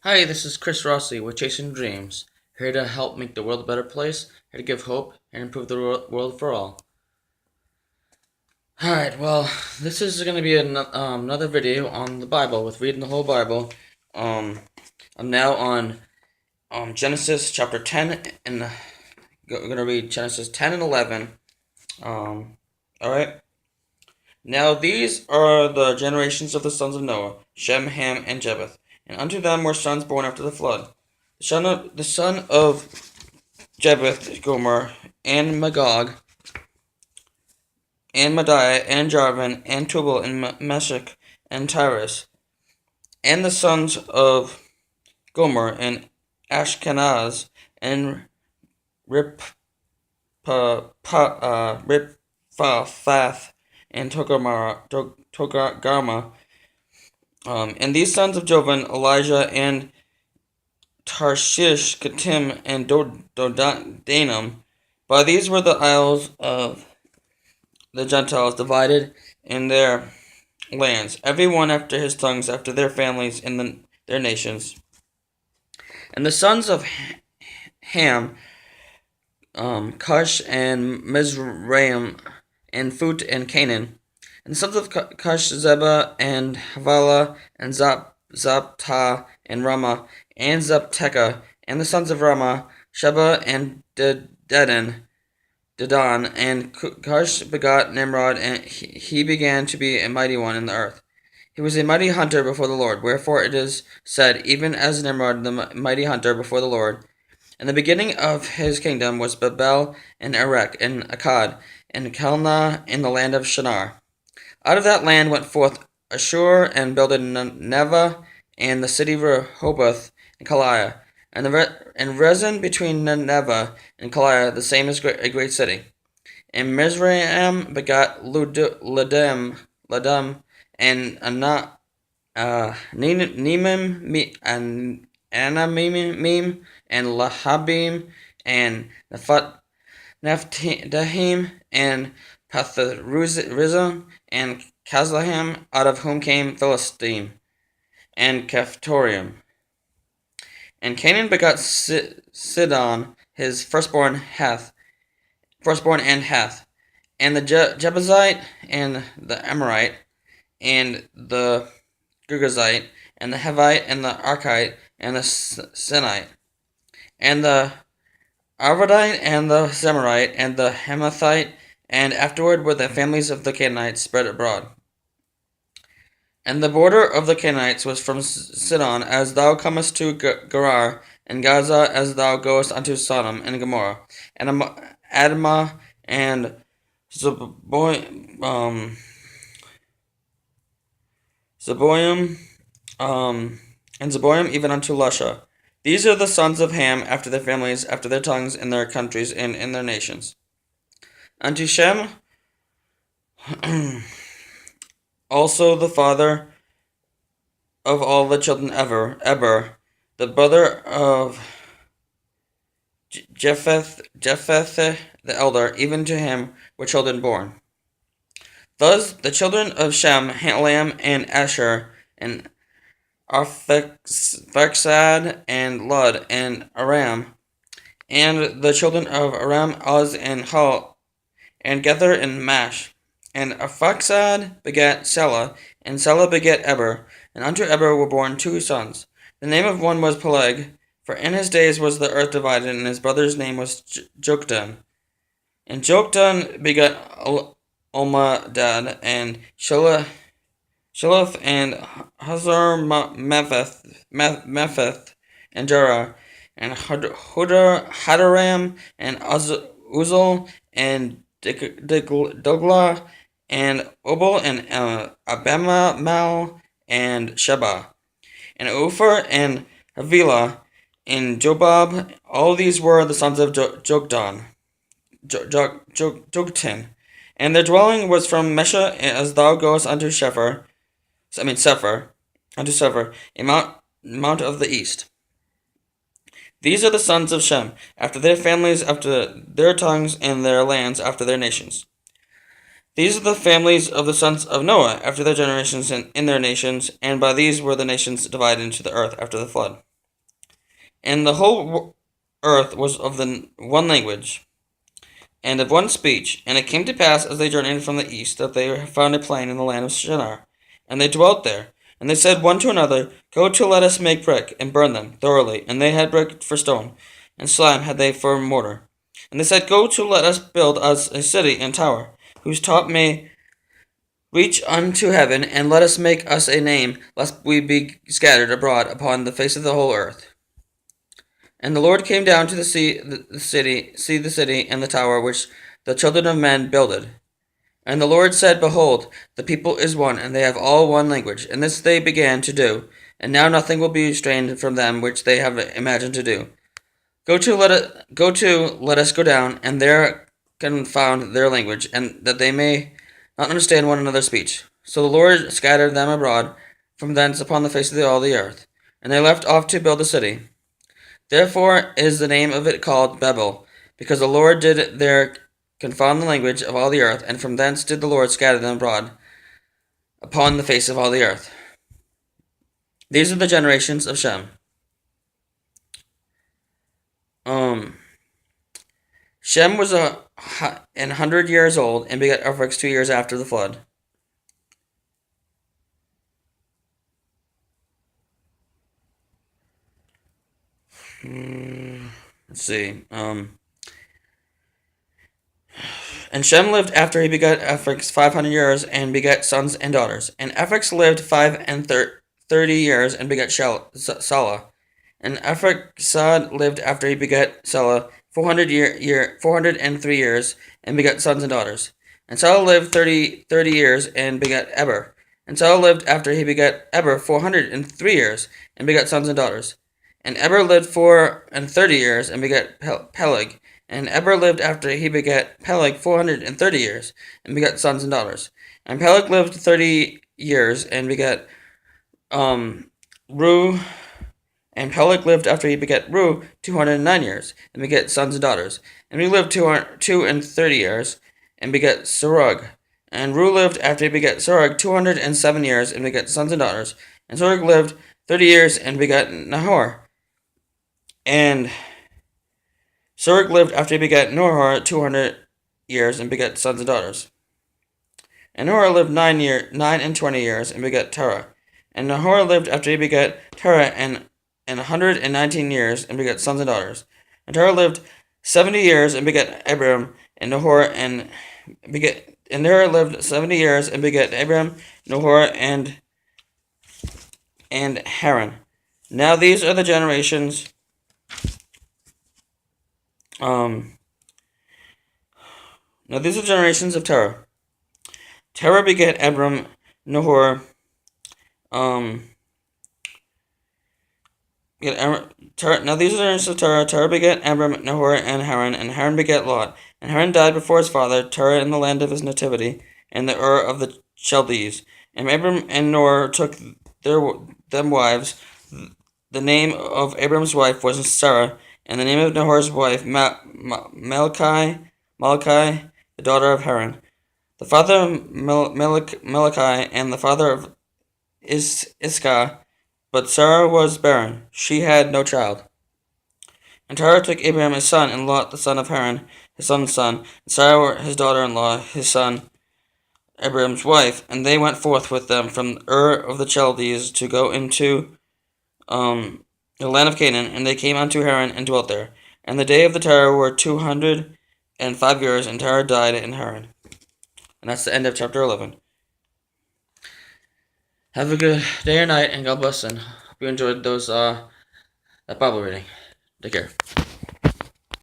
Hi, this is Chris Rossi with Chasing Dreams, here to help make the world a better place, here to give hope and improve the world for all. Alright, well, this is going to be another video on the Bible, with reading the whole Bible. I'm now on Genesis chapter 10, and I'm going to read Genesis 10 and 11. Alright. Now these are the generations of the sons of Noah, Shem, Ham, and Japheth. And unto them were sons born after the flood. The son of Japheth, Gomer, and Magog, and Madai, and Jarvan, and Tubal, and Meshach, and Tyrus. And the sons of Gomer, and Ashkenaz, and Riphath, and Togarma. And these sons of Jovan, Elijah, and Tarshish, Kittim, and Dodanim. By these were the isles of the Gentiles divided in their lands, every one after his tongues, after their families, in their nations. And the sons of Ham, Cush, and Mizraim, and Phut, and Canaan. And the sons of Cush, Zebah, and Havilah, and Zaptah, and Ramah, and Zaptekah. And the sons of Ramah, Sheba, and Dedan. And Cush begot Nimrod, and he began to be a mighty one in the earth. He was a mighty hunter before the Lord, wherefore it is said, even as Nimrod the mighty hunter before the Lord. And the beginning of his kingdom was Babel, and Erech, and Akkad, and Calneh in the land of Shinar. Out of that land went forth Ashur, and builded Nineveh, and the city Rehoboth, and Kaliah. And Rezin between Nineveh and Kaliah, the same as a great city. And Mizraim begot Ladam, and Nemim, and Anamim, and Lahabim, and Naphtahim, and Pathrizim, and Kazlahim, out of whom came Philistine, and Caphtorium. And Canaan begot Sidon, his firstborn, and Heth, and the Jebusite, and the Amorite, and the Girgazite, and the Hivite, and the Archite, and the Sinite, and the Arvadite, and the Zemarite, and the Hamathite, and afterward were the families of the Canaanites spread abroad. And the border of the Canaanites was from Sidon, as thou comest to Gerar, and Gaza, as thou goest unto Sodom and Gomorrah, and Admah, and Zeboim, and Zeboim, even unto Lusha. These are the sons of Ham, after their families, after their tongues, in their countries, and in their nations. Unto Shem also the father of all the children Eber, the brother of Japheth the elder, even to him were children born. Thus the children of Shem, Halam, and Asher, and Arphaxad, and Lud, and Aram. And the children of Aram, Uz, and Hul, and Gether, and Mash. And Arphaxad begat Selah, and Selah begat Eber, and unto Eber were born 2 sons. The name of one was Peleg, for in his days was the earth divided, and his brother's name was Joktan. And Joktan begat Olmadad, and Sheleph, and Hazar Mepheth, and Jerah, and Hadaram, and Uzal, and Dugla, and Obal, and Abimael, and Sheba, and Ophir, and Havilah, and Jobab. All these were the sons of Joktan, and their dwelling was from Mesha, as thou goest unto Sephir, a mount of the east. These are the sons of Shem, after their families, after their tongues, and their lands, after their nations. These are the families of the sons of Noah, after their generations, and in their nations, and by these were the nations divided into the earth after the flood. And the whole earth was of the one language and of one speech. And it came to pass, as they journeyed from the east, that they found a plain in the land of Shinar, and they dwelt there. And they said one to another, Go to, let us make brick, and burn them thoroughly. And they had brick for stone, and slime had they for mortar. And they said, Go to, let us build us a city and tower, whose top may reach unto heaven, and let us make us a name, lest we be scattered abroad upon the face of the whole earth. And the Lord came down to see the city and the tower which the children of men builded. And the Lord said, Behold, the people is one, and they have all one language. And this they began to do. And now nothing will be restrained from them which they have imagined to do. Go to, let us go down, and there confound their language, and that they may not understand one another's speech. So the Lord scattered them abroad from thence upon the face of all the earth. And they left off to build the city. Therefore is the name of it called Babel, because the Lord did there confound the language of all the earth, and from thence did the Lord scatter them abroad upon the face of all the earth. These are the generations of Shem. Shem was 100 years old, and begat Arphaxad 2 years after the flood. Let's see. And Shem lived after he begat Arphaxad 500 years, and begat sons and daughters. And Arphaxad lived 530 years, and begat Salah. And Arphaxad lived after he begat Salah 403 years, and begat sons and daughters. And Salah lived 30 years, and begat Eber. And Salah lived after he begat Eber 403 years, and begat sons and daughters. And Eber lived 430 years, and begat Peleg. And Eber lived after he begat Peleg 430 years, and begat sons and daughters. And Peleg lived 30 years, and begat Ru. And Peleg lived after he begat Ru 209 years, and begat sons and daughters. And he lived 230 years, and begat Serug. And Ru lived after he begat Serug 207 years, and begat sons and daughters. And Serug lived 30 years, and begat Nahor. And Serug lived after he begat Nahor 200 years, and begat sons and daughters. And Nahor lived 29 years, and begat Terah. And Nahor lived after he begat Terah and 119 years, and begat sons and daughters. And Terah lived 70 years, and begat Abram and Nahor, and Terah lived 70 years, and begat Abram, Nahor, and Haran. Now these are the generations. Now these are the generations of Terah. Terah begat Abram, Nahor. Now these are the generations of Terah. Terah begat Abram, Nahor, and Haran begat Lot. And Haran died before his father, Terah in the land of his nativity, in the Ur of the Chaldees. And Abram and Nahor took them wives. The name of Abram's wife was Sarah, and the name of Nahor's wife Malachi, the daughter of Haran. The father of Malachi, and the father of Iscah. But Sarah was barren; she had no child. And Terah took Abraham his son, and Lot the son of Haran, his son's son, and Sarah his daughter-in-law, his son Abraham's wife, and they went forth with them from Ur of the Chaldees to go into the land of Canaan, and they came unto Haran and dwelt there. And the day of the Terah were 205 years, and Terah died in Haran. And that's the end of chapter 11. Have a good day or night, and God bless, and hope you enjoyed that Bible reading. Take care.